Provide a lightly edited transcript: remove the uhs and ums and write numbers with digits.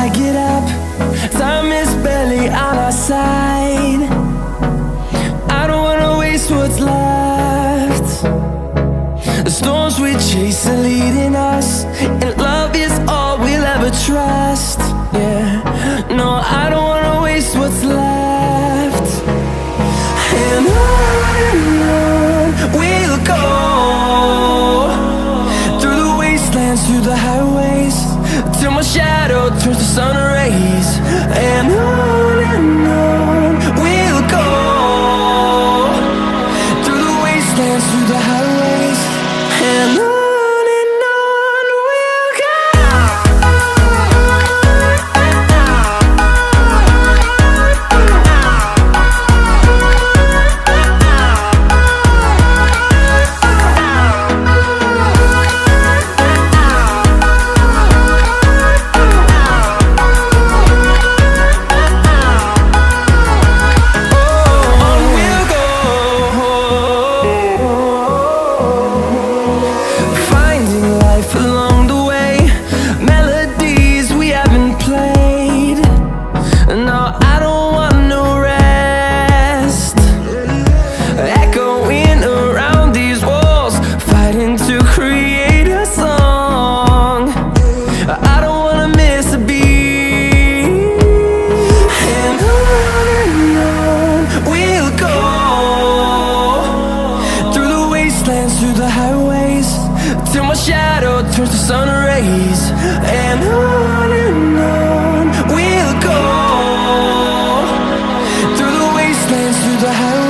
I get up, time is barely on our side. I don't wanna waste what's left. The storms we chase are leading us, and love is all we'll ever trust. Yeah, no, I don't wanna waste what's left. And on we'll go, through the wastelands, through the highways, till my shadow turns to sun rays. And on we'll go, through the wastelands, through the highways, and on. Through the highways, till my shadow turns to sun rays. And on we'll go, through the wastelands, through the highways.